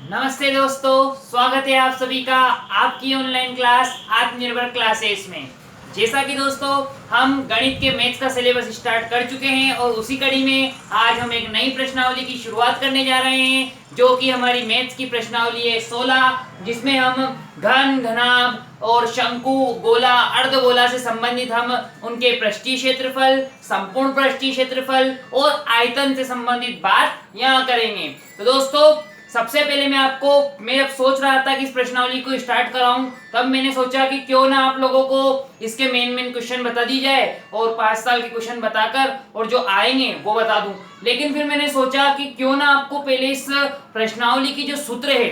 नमस्ते दोस्तों, स्वागत है आप सभी का आपकी ऑनलाइन क्लास आत्मनिर्भर क्लासेस में। जैसा कि दोस्तों हम गणित के मैथ्स का सिलेबस स्टार्ट कर चुके हैं और उसी कड़ी में आज हम एक नई प्रश्नावली की शुरुआत करने जा रहे हैं, जो कि हमारी मैथ्स की प्रश्नावली है 16, जिसमें हम घन, घनाभ और शंकु, गोला, अर्धगोला से संबंधित हम उनके पृष्ठीय क्षेत्रफल, संपूर्ण पृष्ठीय क्षेत्रफल और आयतन से संबंधित बात यहाँ करेंगे। तो दोस्तों सबसे पहले मैं जब सोच रहा था कि इस प्रश्नावली को स्टार्ट कराऊं, तब मैंने सोचा कि क्यों ना आप लोगों को इसके मेन क्वेश्चन बता दी जाए और 5 साल के क्वेश्चन बताकर और जो आएंगे वो बता दूं। लेकिन फिर मैंने सोचा कि क्यों ना आपको पहले इस प्रश्नावली की जो सूत्र है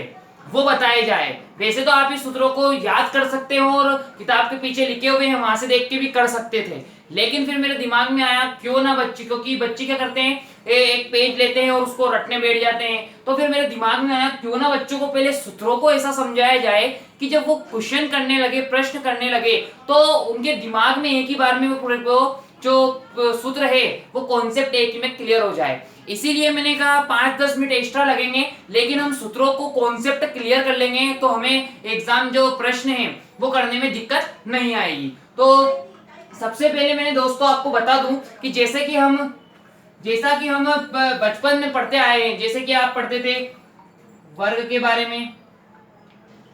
वो बताए जाए। वैसे तो आप इस सूत्रों को याद कर सकते हो और किताब के पीछे लिखे हुए हैं वहां से देख के भी कर सकते थे, लेकिन फिर मेरे दिमाग में आया क्यों ना क्योंकि बच्चे क्या करते हैं, एक पेज लेते हैं और उसको रटने बैठ जाते हैं। तो फिर मेरे दिमाग में आया क्यों ना बच्चों को पहले सूत्रों को ऐसा समझाया जाए कि जब वो क्वेश्चन करने लगे, प्रश्न करने लगे, तो उनके दिमाग में एक ही बार में वो जो सूत्र है वो कॉन्सेप्ट एक में क्लियर हो जाए। इसीलिए मैंने कहा 5-10 मिनट एक्स्ट्रा लगेंगे, लेकिन हम सूत्रों को कॉन्सेप्ट क्लियर कर लेंगे तो हमें एग्जाम जो प्रश्न है वो करने में दिक्कत नहीं आएगी। तो सबसे पहले मैंने दोस्तों आपको बता दूं कि जैसा कि हम बचपन में पढ़ते आए हैं, जैसे कि आप पढ़ते थे वर्ग के बारे में,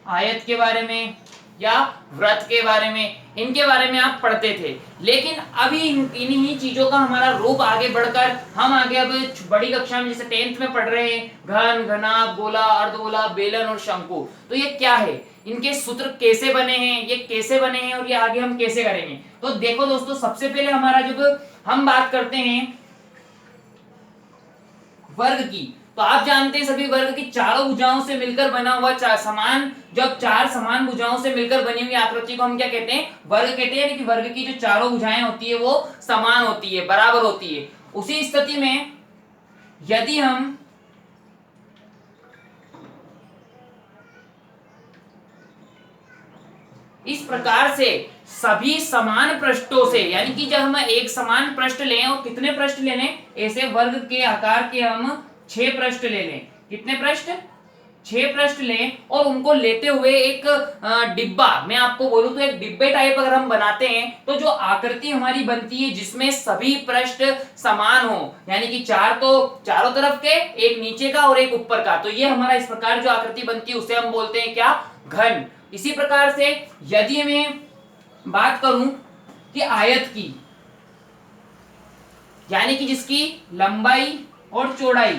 आयत के बारे में या वृत्त के बारे में, इनके बारे में आप पढ़ते थे। लेकिन अभी इन्हीं चीजों का हमारा रूप आगे बढ़कर हम आगे अब बड़ी कक्षा में जैसे 10th में पढ़ रहे हैं घन, घनाभ, गोला, अर्धगोला, बेलन और शंकु। तो ये क्या है, इनके सूत्र कैसे बने हैं, ये कैसे बने हैं और ये आगे हम कैसे करेंगे। तो देखो दोस्तों, सबसे पहले हमारा जब हम बात करते हैं वर्ग की, तो आप जानते हैं सभी वर्ग की चारों भुजाओं से मिलकर बना हुआ चार समान भुजाओं से मिलकर बनी हुई आकृति को हम क्या कहते हैं, वर्ग कहते हैं। यानी कि वर्ग की जो चारों भुजाएं होती है वो समान होती है, बराबर होती है। उसी स्थिति में यदि हम इस प्रकार से सभी समान पृष्ठों से, यानी कि जब हम एक समान पृष्ठ लें, और कितने पृष्ठ ले लें, ऐसे वर्ग के आकार के हम 6 पृष्ठ ले लें। कितने पृष्ठ? 6 पृष्ठ लें और उनको लेते हुए एक डिब्बा, मैं आपको बोलूं तो एक डिब्बे टाइप अगर हम बनाते हैं, तो जो आकृति हमारी बनती है जिसमें सभी पृष्ठ समान हो, यानी कि चार तो चारों तरफ के, एक नीचे का और एक ऊपर का, तो ये हमारा इस प्रकार जो आकृति बनती है उसे हम बोलते हैं क्या, घन। इसी प्रकार से यदि मैं बात करूं कि आयत की, यानी कि जिसकी लंबाई और चौड़ाई,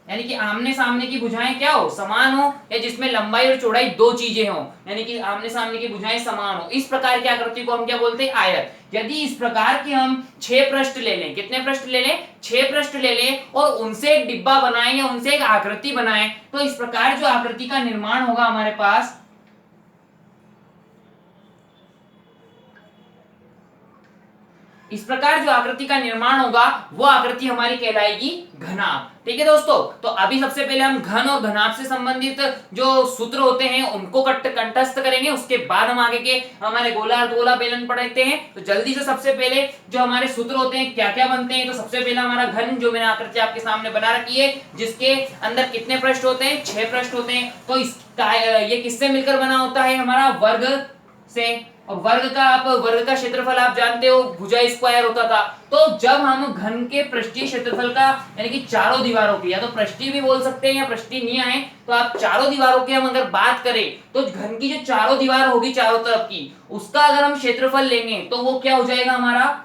यानी कि आमने सामने की भुजाएं क्या हो, समान हो, या जिसमें लंबाई और चौड़ाई दो चीजें हो, यानी कि आमने सामने की भुजाएं समान हो, इस प्रकार की आकृति को हम क्या बोलते हैं, आयत। यदि इस प्रकार के हम 6 पृष्ठ ले लें, कितने पृष्ठ ले लें, 6 पृष्ठ ले लें और उनसे एक डिब्बा बनाएं या उनसे एक आकृति बनाएं, तो इस प्रकार जो आकृति का निर्माण होगा हमारे पास, इस प्रकार जो आकृति का निर्माण होगा वो आकृति हमारी कहलाएगी घनाभ। ठीक है दोस्तों, तो अभी सबसे पहले हम घन और घनाभ से संबंधित जो सूत्र होते हैं उनको कंठस्थ करेंगे, उसके बाद हम आगे के हमारे गोला, अर्धगोला, बेलन पढ़ते हैं। तो जल्दी से सबसे पहले जो हमारे सूत्र होते हैं क्या क्या बनते हैं, तो सबसे पहले हमारा घन, जो मैंने आकृति आपके सामने बना रखी है, जिसके अंदर कितने पृष्ठ होते हैं, 6 पृष्ठ होते हैं। तो इसका ये किससे मिलकर बना होता है, हमारा वर्ग से। और वर्ग का क्षेत्रफल आप जानते हो भुजा स्क्वायर होता था। तो जब हम घन के पृष्ठीय क्षेत्रफल का, यानी कि चारों दीवारों की, या तो पृष्ठीय भी बोल सकते हैं या पृष्ठीय नहीं आए तो आप चारों दीवारों की हम अगर बात करें, तो घन की जो चारों दीवार होगी चारों तरफ की, उसका अगर हम क्षेत्रफल लेंगे तो वो क्या हो जाएगा हमारा,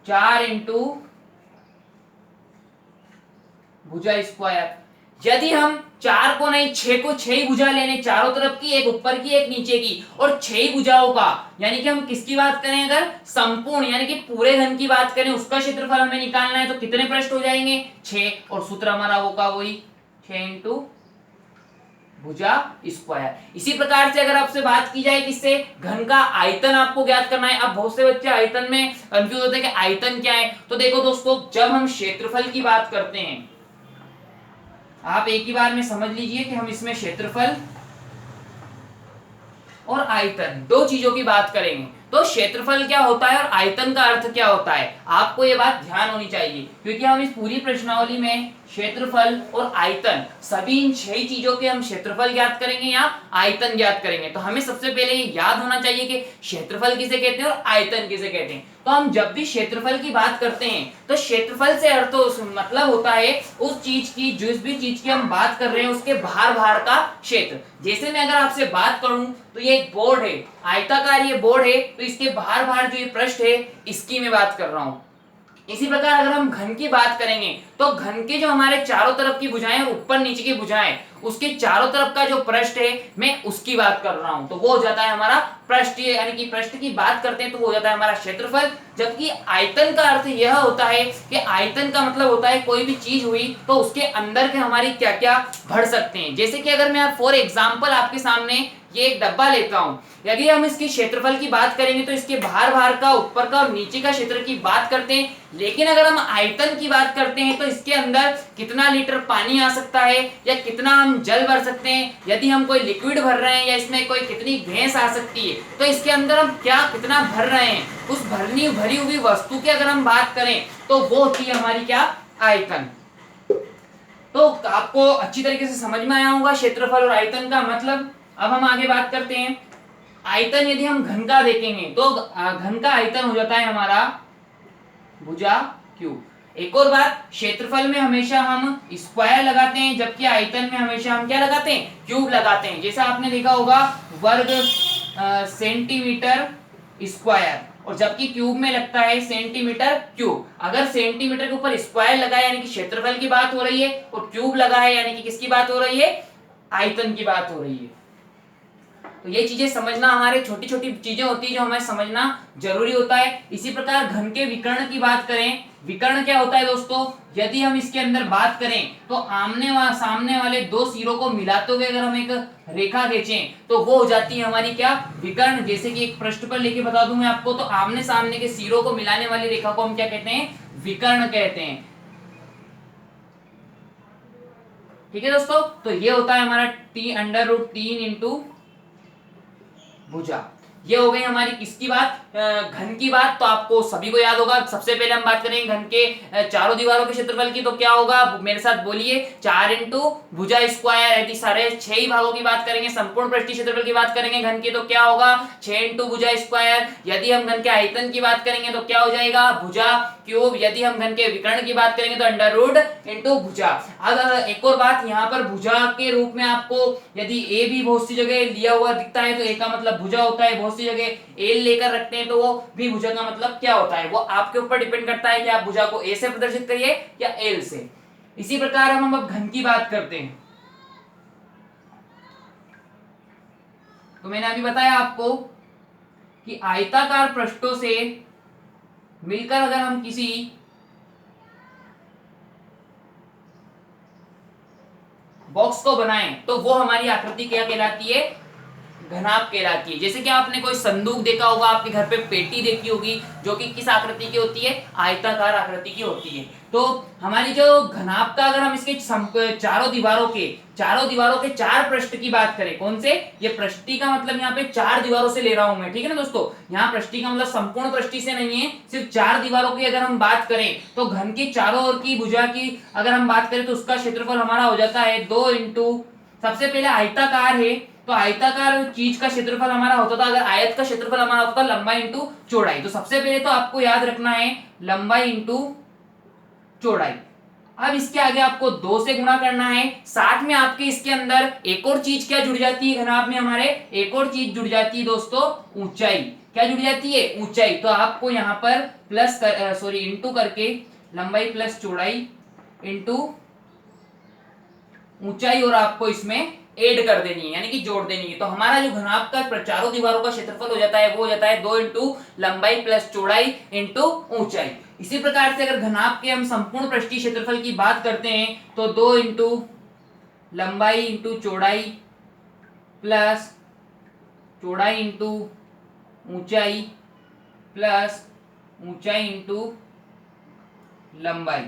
4 इंटू भुजा स्क्वायर। यदि हम 4 को नहीं 6 को 6 ही भुजा लेने, चारों तरफ की, एक ऊपर की एक नीचे की, और 6 ही भुजाओं का, यानी कि हम किसकी बात करें, अगर संपूर्ण यानी कि पूरे घन की बात करें, उसका क्षेत्रफल हमें निकालना है, तो कितने पृष्ठ हो जाएंगे, 6, और सूत्र हमारा वो का वही 6 इंटू भुजा स्क्वायर। इसी प्रकार से अगर आपसे बात की जाए किससे, घन का आयतन आपको ज्ञात करना है। अब बहुत से बच्चे आयतन में कंफ्यूज होते हैं कि आयतन क्या है। तो देखो दोस्तों, जब हम क्षेत्रफल की बात करते हैं, आप एक ही बार में समझ लीजिए कि हम इसमें क्षेत्रफल और आयतन दो चीजों की बात करेंगे। तो क्षेत्रफल क्या होता है और आयतन का अर्थ क्या होता है, आपको ये बात ध्यान होनी चाहिए, क्योंकि हम इस पूरी प्रश्नावली में क्षेत्रफल और आयतन सभी इन 6 चीजों के हम क्षेत्रफल ज्ञात करेंगे या आयतन ज्ञात करेंगे। तो हमें सबसे पहले ये याद होना चाहिए कि क्षेत्रफल किसे कहते हैं और आयतन किसे कहते हैं। तो हम जब भी क्षेत्रफल की बात करते हैं तो क्षेत्रफल से अर्थ मतलब होता है उस चीज की, जिस भी चीज की हम बात कर रहे हैं उसके बाहर का क्षेत्र। जैसे मैं अगर आपसे बात करूं तो ये एक बोर्ड है, आयताकार ये बोर्ड है, तो इसके बाहर जो ये पृष्ठ है इसकी मैं बात कर रहा हूं। इसी प्रकार अगर हम घन की बात करेंगे तो घन के जो हमारे चारों तरफ की भुजाएं और ऊपर नीचे की भुजाएं, उसके चारों तरफ का जो पृष्ठ है मैं उसकी बात कर रहा हूं, तो वो हो जाता है हमारा पृष्ठ, यानी कि पृष्ठ की बात करते हैं तो वो हो जाता है हमारा क्षेत्रफल। जबकि आयतन का अर्थ यह होता है कि आयतन का मतलब होता है कोई भी चीज हुई तो उसके अंदर के हमारी क्या क्या भर सकते हैं। जैसे कि अगर मैं फॉर एग्जाम्पल आपके सामने ये एक डब्बा लेता हूं, यदि हम इसकी क्षेत्रफल की बात करेंगे तो इसके बाहर का, ऊपर का और नीचे का क्षेत्र की बात करते हैं। लेकिन अगर हम आयतन की बात करते हैं तो इसके अंदर कितना लीटर पानी आ सकता है या कितना हम जल भर सकते हैं, यदि हम कोई लिक्विड भर रहे हैं या इसमें कोई कितनी गैस आ सकती है, तो इसके अंदर हम क्या कितना भर रहे हैं, उस भरी हुई वस्तु की अगर हम बात करें तो वो होती है हमारी क्या, आयतन। तो आपको अच्छी तरीके से समझ में आया होगा क्षेत्रफल और आयतन का मतलब। अब हम आगे बात करते हैं आयतन। यदि हम घन का देखेंगे तो घन का आयतन हो जाता है हमारा भुजा क्यूब। एक और बात, क्षेत्रफल में हमेशा हम स्क्वायर लगाते हैं, जबकि आयतन में हमेशा हम क्या लगाते हैं, क्यूब लगाते हैं। जैसा आपने देखा होगा वर्ग सेंटीमीटर स्क्वायर, और जबकि क्यूब में लगता है सेंटीमीटर क्यूब। अगर सेंटीमीटर के ऊपर स्क्वायर लगा है यानी कि क्षेत्रफल की बात हो रही है, और क्यूब लगा है यानी कि किसकी बात हो रही है, आयतन की बात हो रही है। तो ये चीजें समझना, हमारे छोटी छोटी चीजें होती है जो हमें समझना जरूरी होता है। इसी प्रकार घन के विकर्ण की बात करें, विकर्ण क्या होता है दोस्तों, यदि हम इसके अंदर बात करें तो सामने वाले दो सिरों को मिलाते हुए अगर हम एक रेखा खींचें तो वो हो जाती है हमारी क्या, विकर्ण। जैसे कि एक पृष्ठ पर लेके बता दूं मैं आपको, तो आमने सामने के सिरों को मिलाने वाली रेखा को हम क्या कहते हैं, विकर्ण कहते हैं। ठीक है दोस्तों, तो ये होता है हमारा √3 इंटू भुजा। ये हो गई हमारी किसकी बात, घन की बात। तो आपको सभी को याद होगा, सबसे पहले हम बात करेंगे घन के चारों दीवारों के क्षेत्रफल की, तो क्या होगा मेरे साथ बोलिए, 4 इंटू भुजा स्क्वायर। यदि सारे 6 ही भागों की बात करेंगे, संपूर्ण पृष्ठीय क्षेत्रफल की बात करेंगे घन की, तो क्या होगा 6 इंटू भुजा स्क्वायर। यदि हम घन के आयतन की बात करेंगे तो क्या हो जाएगा, भुजा क्यूब। यदि हम घन के विकर्ण की बात करेंगे तो √, इंटू भुजा। अब एक और बात, यहाँ पर भुजा के रूप में आपको यदि ए भी बहुत सी जगह लिया हुआ दिखता है तो ए का मतलब भुजा होता है, बहुत सी जगह एल लेकर रखते हैं तो वो भी भुजा का मतलब क्या होता है, वो आपके ऊपर डिपेंड करता है कि आप भुजा को ए से प्रदर्शित करिए या एल से। इसी प्रकार हम अब घन की बात करते हैं। तो मैंने अभी बताया आपको कि आयताकार पृष्ठों से मिलकर अगर हम किसी बॉक्स को बनाएं तो वो हमारी आकृति क्या कहलाती है, घनाभ कहलाती है। जैसे कि आपने कोई संदूक देखा होगा, आपके घर पे पेटी देखी होगी जो कि किस आकृति की होती है, आयताकार आकृति की होती है। तो हमारी जो घनाभ का, अगर हम इसके चारों दीवारों के 4 पृष्ठ की बात करें, कौन से, ये पृष्ठी का मतलब यहाँ पे 4 दीवारों से ले रहा हूं मैं, ठीक है ना दोस्तों। यहाँ पृष्ठी का मतलब संपूर्ण पृष्ठी से नहीं है, सिर्फ 4 दीवारों की अगर हम बात करें तो घन की चारों ओर की भुजा की अगर हम बात करें तो उसका क्षेत्रफल हमारा हो जाता है 2 इंटू, सबसे पहले आयताकार है तो आयताकार चीज का क्षेत्रफल हमारा होता था, अगर आयत का क्षेत्रफल हमारा होता था लंबाई इंटू चौड़ाई। तो सबसे पहले तो आपको याद रखना है लंबाई इंटू चौड़ाई। अब इसके आगे आपको 2 से गुणा करना है, साथ में आपके इसके अंदर एक और चीज क्या जुड़ जाती है घनाभ में, हमारे एक और चीज जुड़ जाती है दोस्तों, ऊंचाई। क्या जुड़ जाती है, ऊंचाई। तो आपको यहाँ पर इंटू करके लंबाई प्लस चौड़ाई इंटू ऊंचाई और आपको इसमें ऐड कर देनी है, यानी कि जोड़ देनी है। तो हमारा जो घनाभ का चारों दीवारों का क्षेत्रफल हो जाता है वो हो जाता है 2 इंटू लंबाई प्लस चौड़ाई इंटू ऊंचाई। इसी प्रकार से अगर घनाभ के हम संपूर्ण पृष्ठीय क्षेत्रफल की बात करते हैं तो 2 इंटू लंबाई इंटू चौड़ाई प्लस चौड़ाई इंटू ऊंचाई प्लस ऊंचाई इंटू लंबाई।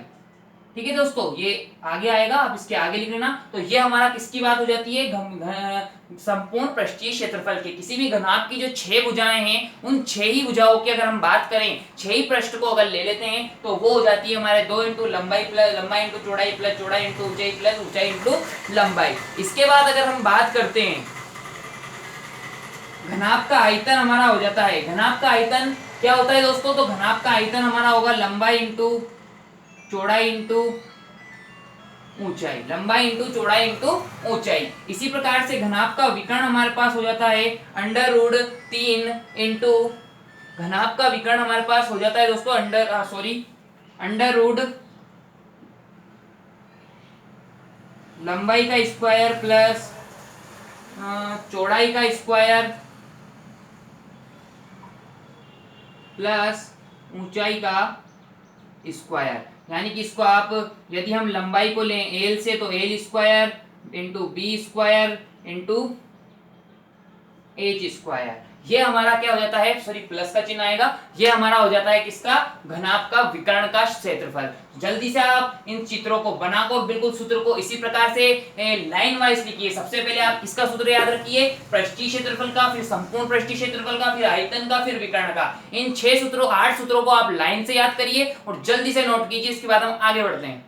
ठीक है दोस्तों, ये आगे आएगा, आप इसके आगे लिख लेना। तो ये हमारा किसकी बात हो जाती है, संपूर्ण पृष्ठीय क्षेत्रफल के। किसी भी घनाभ की जो 6 भुजाएं हैं, उन 6 ही भुजाओं की अगर हम बात करें, 6 ही पृष्ठ को अगर ले लेते हैं तो वो हो जाती है हमारे 2 इंटू लंबाई प्लस लंबाई इंटू चौड़ाई प्लस चौड़ाई इंटू ऊंचाई प्लस ऊंचाई इंटू लंबाई। इसके बाद अगर हम बात करते हैं घनाभ का आयतन हमारा हो जाता है। घनाभ का आयतन क्या होता है दोस्तों, तो घनाभ का आयतन हमारा होगा लंबाई इंटू चौड़ाई इंटू ऊंचाई, लंबाई इंटू चौड़ाई इंटू ऊंचाई। इसी प्रकार से घनाभ का विकर्ण हमारे पास हो जाता है √3 इंटू, घनाभ का विकर्ण हमारे पास हो जाता है दोस्तों अंडर रूट लंबाई का स्क्वायर प्लस चौड़ाई का स्क्वायर प्लस ऊंचाई का स्क्वायर। यानी कि इसको आप यदि हम लंबाई को लें एल से तो L square into B square into H square, ये हमारा क्या हो जाता है, सॉरी प्लस का चिन्ह आएगा, ये हमारा हो जाता है किसका, घनाभ का विकर्ण का क्षेत्रफल। जल्दी से आप इन चित्रों को बनाकर बिल्कुल सूत्र को इसी प्रकार से लाइन वाइज लिखिए। सबसे पहले आप किसका सूत्र याद रखिए, पृष्ठीय क्षेत्रफल का, फिर संपूर्ण पृष्ठीय क्षेत्रफल का, फिर आयतन का, फिर विकर्ण का। इन 8 सूत्रों को आप लाइन से याद करिए और जल्दी से नोट कीजिए। इसके बाद हम आगे बढ़ते हैं।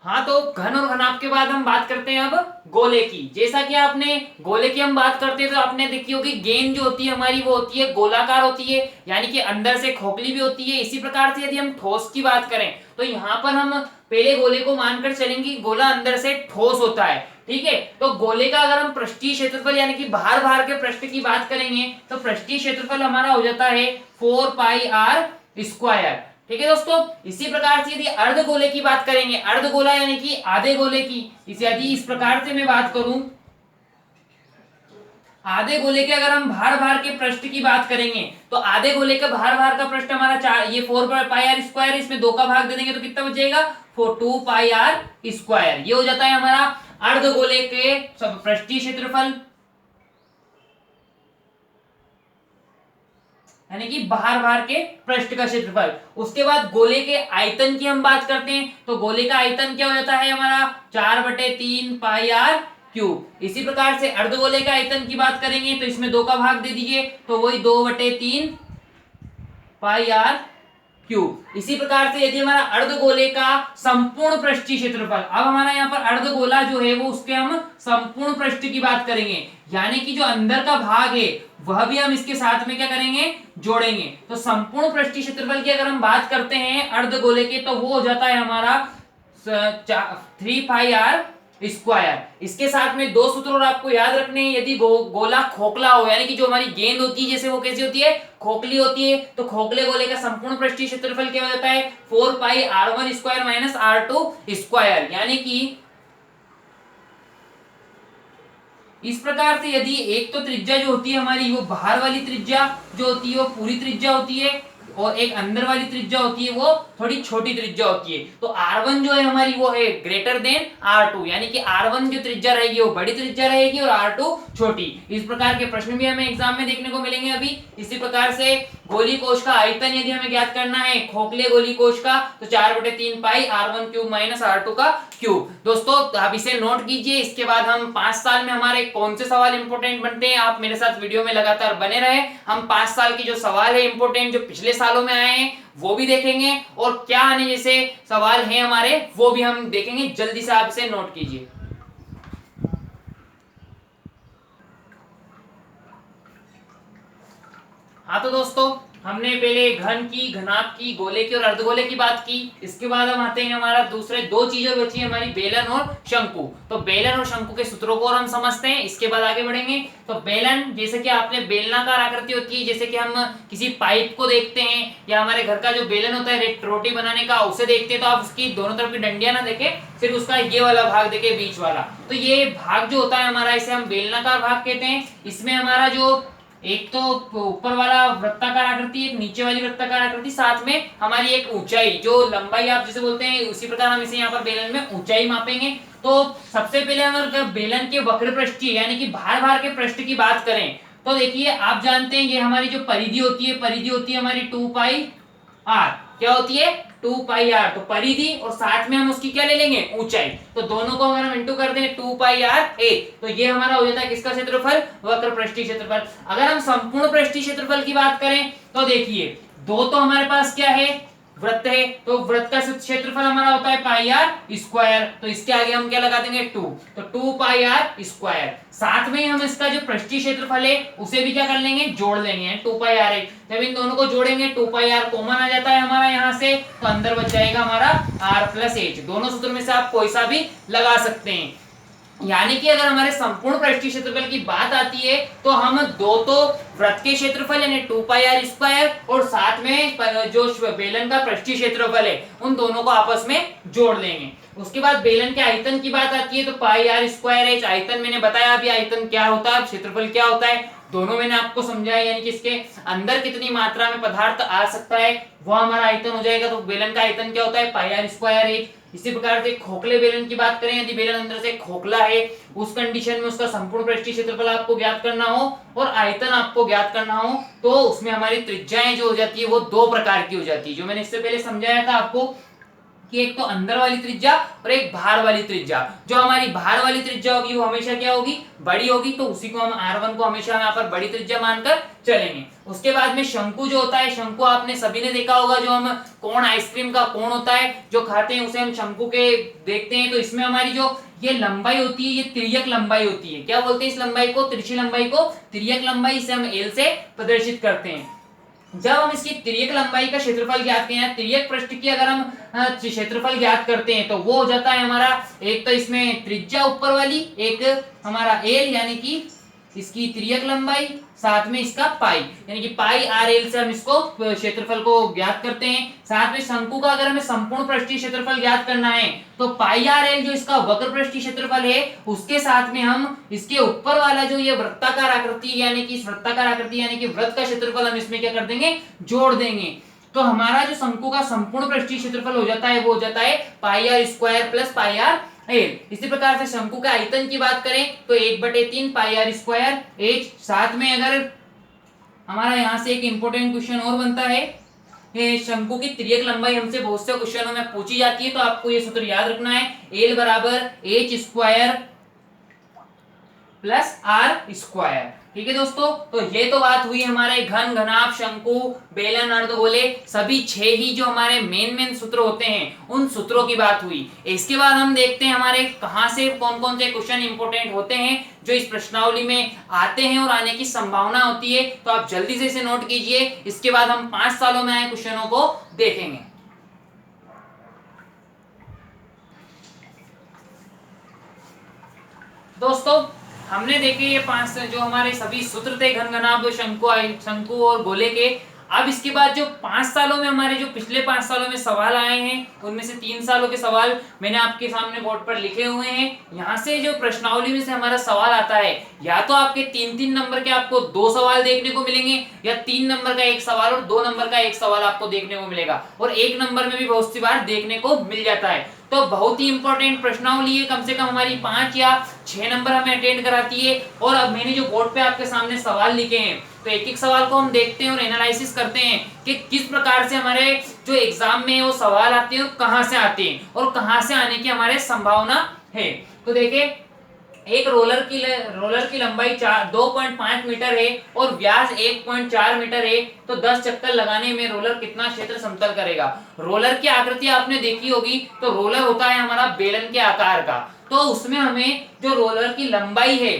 हाँ, तो घन और घनाभ के बाद हम बात करते हैं अब गोले की। जैसा कि आपने गोले की हम बात करते हैं तो आपने देखी होगी गेंद जो होती है हमारी वो होती है गोलाकार होती है, यानी कि अंदर से खोखली भी होती है। इसी प्रकार से यदि हम ठोस की बात करें तो यहाँ पर हम पहले गोले को मानकर चलेंगे, गोला अंदर से ठोस होता है, ठीक है। तो गोले का अगर हम पृष्ठीय क्षेत्रफल यानी कि बाहर के पृष्ठ की बात करेंगे तो पृष्ठीय क्षेत्रफल हमारा हो जाता है 4πr², ठीक है दोस्तों। इसी प्रकार से यदि अर्धगोले की बात करेंगे, अर्धगोला यानी कि आधे गोले की, यदि इस प्रकार से मैं बात करूं, आधे गोले के अगर हम भार के पृष्ठ की बात करेंगे तो आधे गोले का भार का पृष्ठ हमारा 4, ये 4πr², इसमें 2 का भाग दे देंगे तो कितना बचेगा, 2πr²। ये हो जाता है हमारा अर्धगोले के पृष्ठीय क्षेत्रफल, यानी कि बाहर के पृष्ठ का क्षेत्रफल। उसके बाद गोले के आयतन की हम बात करते हैं तो गोले का आयतन क्या हो जाता है हमारा 4/3πr³। इसी प्रकार से अर्धगोले का आयतन की बात करेंगे तो इसमें 2 का भाग दे दीजिए तो वही 2/3πr³। इसी प्रकार से यदि हमारा अर्धगोले का संपूर्ण पृष्ठीय क्षेत्रफल, अब हमारा यहाँ पर अर्धगोला जो है वो उसके हम संपूर्ण पृष्ठ की बात करेंगे, यानी कि जो अंदर का भाग है वह भी हम इसके साथ में क्या करेंगे, जोड़ेंगे। तो संपूर्ण पृष्ठीय क्षेत्रफल की अगर हम बात करते हैं अर्धगोले के तो वो हो जाता है हमारा 3πr²। इसके साथ में 2 सूत्र और आपको याद रखने हैं। यदि गोला खोखला हो, यानी कि जो हमारी गेंद होती है जैसे वो कैसी होती है, खोखली होती है, तो खोखले गोले का संपूर्ण पृष्ठीय क्षेत्रफल क्या हो जाता है 4πr1² -r2²। यानी कि इस प्रकार से यदि एक तो त्रिज्या जो होती है हमारी वो बाहर वाली त्रिज्या जो होती है वो पूरी त्रिज्या होती है और एक अंदर वाली त्रिज्या होती है वो थोड़ी छोटी त्रिज्या होती है। तो R1 जो है हमारी वो है ग्रेटर देन R2, यानी कि R1 जो त्रिज्या रहेगी वो बड़ी त्रिज्या रहेगी और R2 छोटी। इस प्रकार के प्रश्न भी हमें एग्जाम में देखने को मिलेंगे अभी। इसी प्रकार से गोली कोश का आयतन यदि हमें ज्ञात करना है खोखले गोली कोश का तो 4/3πr1³ -r2³। दोस्तों आप इसे नोट कीजिए। इसके बाद हम 5 साल में हमारे कौन से सवाल इंपोर्टेंट बनते हैं, आप मेरे साथ वीडियो में लगातार बने रहे। हम 5 साल की जो सवाल है इंपोर्टेंट जो पिछले सालों में आए हैं वो भी देखेंगे और क्या आने जैसे सवाल हैं हमारे वो भी हम देखेंगे। जल्दी से आप इसे नोट कीजिए। हाँ, तो दोस्तों हमने पहले घन की, घनाभ की, गोले की और अर्धगोले की बात की। इसके बाद हम आते हैं हमारा दूसरे 2 चीजें बची है हमारी, बेलन और शंकु। तो बेलन और शंकु के सूत्रों को और हम समझते हैं, इसके बाद आगे बढ़ेंगे। तो बेलन, जैसे कि आपने बेलनाकार आकृति होती है, जैसे कि हम किसी पाइप को देखते हैं या हमारे घर का जो बेलन होता है रोटी बनाने का उसे देखते हैं तो आप उसकी दोनों तरफ की डंडियां ना देखें, सिर्फ उसका ये वाला भाग देखें, बीच वाला। तो ये भाग जो होता है हमारा इसे हम बेलनाकार भाग कहते हैं। इसमें हमारा जो एक तो ऊपर वाला वृत्ताकार आकृति, एक नीचे वाली वृत्ताकार आकृति, साथ में हमारी एक ऊंचाई, जो लंबाई आप जिसे बोलते हैं उसी प्रकार हम इसे यहाँ पर बेलन में ऊंचाई मापेंगे। तो सबसे पहले हम अगर बेलन के वक्र पृष्ठीय यानी कि भार के पृष्ठ की बात करें तो देखिए आप जानते हैं ये हमारी जो परिधि होती है हमारी 2 पाई आर, क्या होती है 2 पाई आर। तो परिधि और साथ में हम उसकी क्या ले लेंगे ऊंचाई, तो दोनों को अगर हम इंटू कर दें 2 पाई आर ए, तो ये हमारा हो जाता है किसका क्षेत्रफल, वक्र पृष्ठीय क्षेत्रफल। अगर हम संपूर्ण पृष्ठीय क्षेत्रफल की बात करें तो देखिए दो तो हमारे पास क्या है वृत्त है, तो वृत्त का क्षेत्रफल हमारा होता है पाई आर स्क्वायर, तो इसके आगे हम क्या लगा देंगे 2, तो 2 पाई आर स्क्वायर। साथ में हम इसका जो पृष्ठीय क्षेत्रफल है उसे भी क्या कर लेंगे जोड़ लेंगे 2 पाई आर है। जब इन दोनों को जोड़ेंगे 2 पाई आर कॉमन आ जाता है हमारा यहाँ से, तो अंदर बच जाएगा हमारा आर प्लस एच। दोनों सूत्र में से आप कोई सा भी लगा सकते हैं। यानी कि अगर हमारे संपूर्ण पृष्ठीय क्षेत्रफल की बात आती है तो हम दो तो वृत्त के क्षेत्रफल यानी 2 पाई आर स्क्वायर और साथ में जो बेलन का पृष्ठीय क्षेत्रफल है उन दोनों को आपस में जोड़ लेंगे। उसके बाद बेलन के आयतन की बात आती है तो पाई आर स्क्वायर एच। आयतन मैंने बताया अभी आयतन क्या होता है, क्षेत्रफल क्या होता है, दोनों मैंने आपको समझाया। यानी कि इसके अंदर कितनी मात्रा में पदार्थ आ सकता है वो हमारा आयतन हो जाएगा। तो बेलन का आयतन क्या होता है पाई आर स्क्वायर एच। इसी प्रकार से खोखले बेलन की बात करें, यदि बेलन अंदर से खोखला है उस कंडीशन में उसका संपूर्ण पृष्ठीय क्षेत्रफल आपको ज्ञात करना हो और आयतन आपको ज्ञात करना हो तो उसमें हमारी त्रिज्याएं जो हो जाती है वो दो प्रकार की हो जाती है, जो मैंने इससे पहले समझाया था आपको कि एक तो अंदर वाली त्रिज्या और एक बाहर वाली त्रिज्या। जो हमारी बाहर वाली त्रिज्या होगी वो हमेशा क्या होगी बड़ी होगी, तो उसी को हम R1 को हमेशा यहाँ पर बड़ी त्रिज्या मानकर चलेंगे। उसके बाद में शंकु जो होता है, शंकु आपने सभी ने देखा होगा, जो हम कोण आइसक्रीम का कोण होता है जो खाते हैं उसे हम शंकु के देखते हैं। तो इसमें हमारी जो ये लंबाई होती है ये तिर्यक लंबाई होती है। क्या बोलते हैं इस लंबाई को, तिरछी लंबाई को तिर्यक लंबाई, इसे हम एल से प्रदर्शित करते हैं। जब हम इसकी तिर्यक लंबाई का क्षेत्रफल ज्ञात करते हैं, तिर्यक पृष्ठ की अगर हम क्षेत्रफल ज्ञात करते हैं तो वो हो जाता है हमारा एक तो इसमें त्रिज्या ऊपर वाली, एक हमारा एल यानी कि इसकी तिर्यक लंबाई, साथ में इसका पाई यानी कि पाई आर एल से हम इसको क्षेत्रफल को ज्ञात करते हैं। साथ में शंकु का अगर हमें संपूर्ण पृष्ठीय क्षेत्रफल ज्ञात करना है तो पाई आर एल जो इसका वक्र पृष्ठीय क्षेत्रफल है उसके साथ में हम इसके ऊपर वाला जो ये वृत्ताकार आकृति यानी कि वृत्ताकार आकृति यानी कि वृत्त का क्षेत्रफल हम इसमें क्या कर देंगे जोड़ देंगे। तो हमारा जो शंकु का संपूर्ण पृष्ठीय क्षेत्रफल हो जाता है वो हो जाता है pi r square plus pi r l. इसी प्रकार से शंकु के आयतन की बात करें तो 1/3 पाई आर स्क्वायर एच। साथ में अगर हमारा यहाँ से एक इंपॉर्टेंट क्वेश्चन और बनता है, शंकु की तिर्यक लंबाई हमसे बहुत से क्वेश्चनों में पूछी जाती है, तो आपको ये सूत्र याद रखना है, एल बराबर H square plus R square. ठीक है दोस्तों, तो ये तो बात हुई हमारे घन, घनाभ, शंकु, बेलन, अर्धगोले, सभी 6 ही जो हमारे मेन सूत्र होते हैं उन सूत्रों की बात हुई। इसके बाद हम देखते हैं हमारे कहां से कौन कौन से क्वेश्चन इंपोर्टेंट होते हैं जो इस प्रश्नावली में आते हैं और आने की संभावना होती है। तो आप जल्दी से इसे नोट कीजिए, इसके बाद हम 5 सालों में आए क्वेश्चनों को देखेंगे। दोस्तों हमने देखे ये 5 जो हमारे सभी सूत्र थे घन, घनाभ, शंकु और गोले के। अब इसके बाद जो 5 सालों में हमारे जो पिछले 5 सालों में सवाल आए हैं उनमें से 3 सालों के सवाल मैंने आपके सामने बोर्ड पर लिखे हुए हैं। यहाँ से जो प्रश्नावली में से हमारा सवाल आता है या तो आपके 3-3 नंबर के आपको 2 सवाल देखने को मिलेंगे या 3 नंबर का 1 सवाल और 2 नंबर का 1 सवाल आपको देखने को मिलेगा, और 1 नंबर में भी बहुत सी बार देखने को मिल जाता है। तो बहुत ही इंपॉर्टेंट प्रश्नावली है, कम से कम हमारी 5 या 6 नंबर हमें अटेंड कराती है। और अब मैंने जो बोर्ड पे आपके सामने सवाल लिखे हैं तो एक एक सवाल को हम देखते हैं और एनालिसिस करते हैं कि किस प्रकार से हमारे जो एग्जाम में वो सवाल आते हैं और कहां से आते हैं और कहां से आने की हमारे संभावना है। तो देखिए एक रोलर की लंबाई 2.5 मीटर है और व्यास 1.4 मीटर है, तो 10 चक्कर लगाने में रोलर कितना क्षेत्र समतल करेगा। रोलर की आकृति आपने देखी होगी, तो रोलर होता है हमारा बेलन के आकार का, तो उसमें हमें जो रोलर की लंबाई है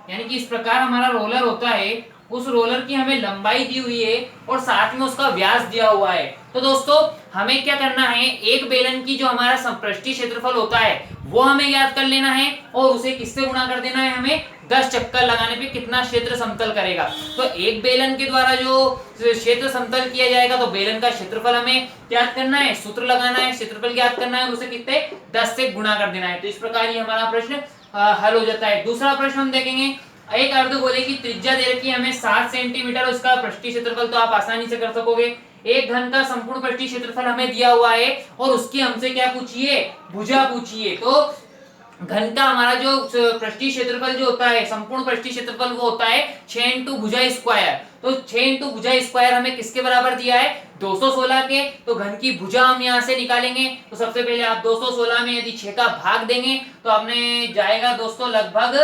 यानी कि इस प्रकार हमारा रोलर होता है, उस रोलर की हमें लंबाई दी हुई है और साथ में उसका व्यास दिया हुआ है। तो दोस्तों हमें क्या करना है, एक बेलन की जो हमारा पृष्ठीय क्षेत्रफल होता है वो हमें याद कर लेना है और उसे किससे गुणा कर देना है, हमें 10 चक्कर लगाने पे कितना क्षेत्र समतल करेगा। तो एक बेलन के द्वारा जो क्षेत्र समतल किया जाएगा तो बेलन का क्षेत्रफल हमें ज्ञात करना है, सूत्र लगाना है, क्षेत्रफल ज्ञात करना है और उसे कितने 10 से गुणा कर देना है। तो इस प्रकार ये हमारा प्रश्न हल हो जाता है। दूसरा प्रश्न हम देखेंगे, एक अर्धगोले की त्रिज्या दे रखी है हमें 7 सेंटीमीटर, उसका पृष्ठीय क्षेत्रफल तो आप आसानी से कर सकोगे। एक घन का संपूर्ण पृष्ठीय क्षेत्रफल हमें दिया हुआ है और उसकी हमसे क्या पूछिए, भुजा पूछिए। तो घन का हमारा जो पृष्ठीय क्षेत्रफल जो होता है, संपूर्ण पृष्ठीय क्षेत्रफल वो होता है 6 इंटू भुजा स्क्वायर। तो 6 इंटू भुजा स्क्वायर हमें किसके बराबर दिया है? 216 के। तो घन की भुजा हम यहाँ से निकालेंगे। तो सबसे पहले आप 216 में यदि 6 का भाग देंगे तो अपने जाएगा दोस्तों लगभग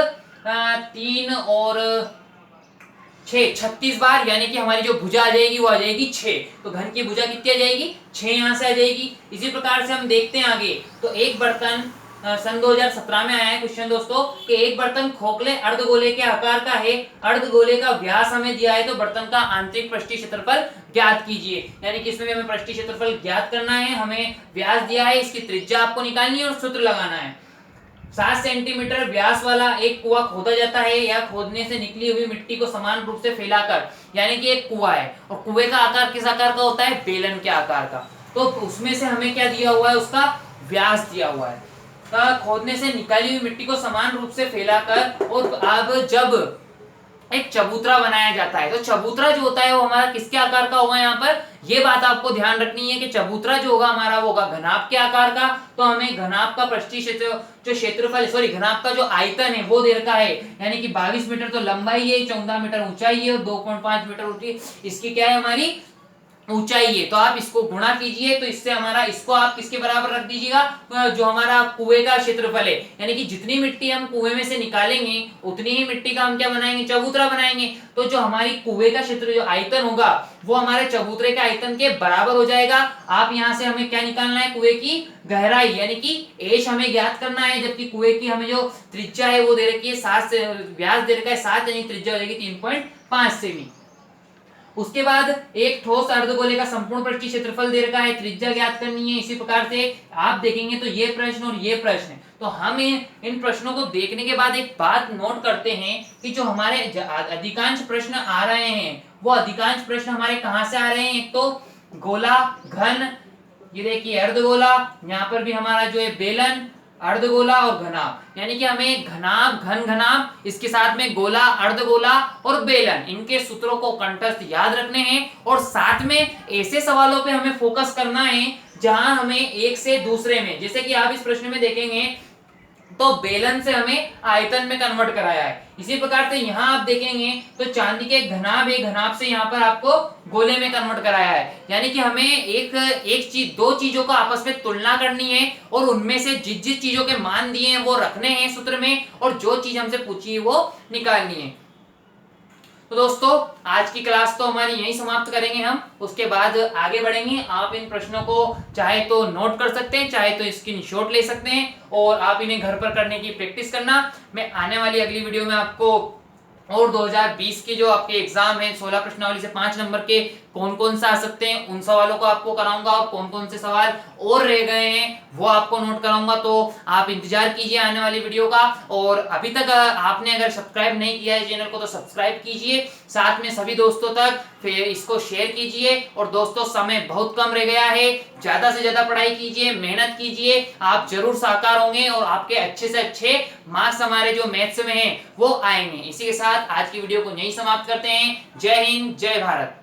3 और 6 36 बार, यानी कि हमारी जो भुजा आ जाएगी वो आ जाएगी 6। तो घन की भुजा कितनी आ जाएगी? 6 यहाँ से आ जाएगी। इसी प्रकार से हम देखते हैं आगे। तो एक बर्तन सन 2017 में आया है क्वेश्चन दोस्तों कि एक बर्तन खोखले अर्धगोले के आकार का है, अर्धगोले का व्यास हमें दिया है, तो बर्तन का आंतरिक पृष्ठीय क्षेत्रफल ज्ञात कीजिए। यानी कि इसमें भी हमें पृष्ठीय क्षेत्रफल ज्ञात करना है, हमें व्यास दिया है, इसकी त्रिज्या आपको निकालनी है और सूत्र लगाना है। 7 सेंटीमीटर व्यास वाला एक कुआं खोदा जाता है या खोदने से निकली हुई मिट्टी को समान रूप से फैलाकर, यानी कि एक कुआं है और कुएं का आकार किस आकार का होता है? बेलन के आकार का। तो उसमें से हमें क्या दिया हुआ है? उसका व्यास दिया हुआ है। खोदने से निकाली हुई मिट्टी को समान रूप से फैलाकर, और अब जब एक चबूतरा बनाया जाता है, तो चबूतरा जो होता है वो हमारा किसके आकार का होगा? यहाँ पर ये बात आपको ध्यान रखनी है कि चबूतरा जो होगा हमारा वो होगा घनाभ के आकार का। तो हमें घनाभ का पृष्ठीय क्षेत्र जो क्षेत्रफल सॉरी घनाभ का जो आयतन है वो दे रखा है, यानी कि 22 मीटर तो लंबाई है, 14 मीटर ऊंचाई है और 2.5 मीटर ऊंची इसकी क्या है? हमारी ऊंचाई है। तो आप इसको गुणा कीजिए, तो इससे हमारा इसको आप किसके बराबर रख दीजिएगा? जो हमारा कुएं का क्षेत्रफल है, यानी कि जितनी मिट्टी हम कुएं में से निकालेंगे उतनी ही मिट्टी का हम क्या बनाएंगे? चबूतरा बनाएंगे। तो जो हमारी कुएं का क्षेत्र जो आयतन होगा वो हमारे चबूतरे के आयतन के बराबर हो जाएगा। आप यहाँ से हमें क्या निकालना है? कुएं की गहराई, यानी कि एच हमें ज्ञात करना है, जबकि कुएं की हमें जो त्रिज्या है वो दे रखी है 7 से, व्यास दे रखा है 7, यानी त्रिज्या हो जाएगी 3.5 सेमी। उसके बाद एक ठोस अर्धगोले का संपूर्ण पृष्ठीय क्षेत्रफल दे रखा है, त्रिज्या ज्ञात करनी है। इसी प्रकार से आप देखेंगे तो ये प्रश्न और ये प्रश्न है। तो हम इन प्रश्नों को देखने के बाद एक बात नोट करते हैं कि जो हमारे अधिकांश प्रश्न आ रहे हैं वो अधिकांश प्रश्न हमारे कहां से आ रहे हैं? एक तो गोला, घन, ये देखिए अर्धगोला, यहाँ पर भी हमारा जो है बेलन, अर्धगोला और घनाभ, यानी कि हमें घनाभ, घन घनाभ, इसके साथ में गोला, अर्धगोला और बेलन, इनके सूत्रों को कंठस्थ याद रखने हैं और साथ में ऐसे सवालों पे हमें फोकस करना है जहां हमें एक से दूसरे में, जैसे कि आप इस प्रश्न में देखेंगे तो बेलन से हमें आयतन में कन्वर्ट कराया है। इसी प्रकार से यहाँ आप देखेंगे तो चांदी के घनाभ है, घनाभ से यहाँ पर आपको गोले में कन्वर्ट कराया है। यानी कि हमें एक चीज, दो चीजों का आपस में तुलना करनी है और उनमें से जिस जिस चीजों के मान दिए हैं वो रखने हैं सूत्र में, और जो चीज हमसे पूछी है वो निकालनी है। तो दोस्तों आज की क्लास तो हमारी यहीं समाप्त करेंगे हम, उसके बाद आगे बढ़ेंगे। आप इन प्रश्नों को चाहे तो नोट कर सकते हैं, चाहे तो स्क्रीनशॉट ले सकते हैं और आप इन्हें घर पर करने की प्रैक्टिस करना। मैं आने वाली अगली वीडियो में आपको और 2020 के जो आपके एग्जाम है 16 प्रश्नावली से 5 नंबर के कौन कौन से आ सकते हैं उन सवालों को आपको कराऊंगा, और कौन कौन से सवाल और रह गए हैं वो आपको नोट कराऊंगा। तो आप इंतजार कीजिए आने वाली वीडियो का। और अभी तक आपने अगर सब्सक्राइब नहीं किया है चैनल को तो सब्सक्राइब कीजिए, साथ में सभी दोस्तों तक फिर इसको शेयर कीजिए। और दोस्तों समय बहुत कम रह गया है, ज्यादा से ज्यादा पढ़ाई कीजिए, मेहनत कीजिए, आप जरूर साकार होंगे और आपके अच्छे से अच्छे मार्क्स हमारे जो मैथ्स में हैं वो आएंगे। इसी के साथ आज की वीडियो को यहीं समाप्त करते हैं। जय हिंद, जय भारत।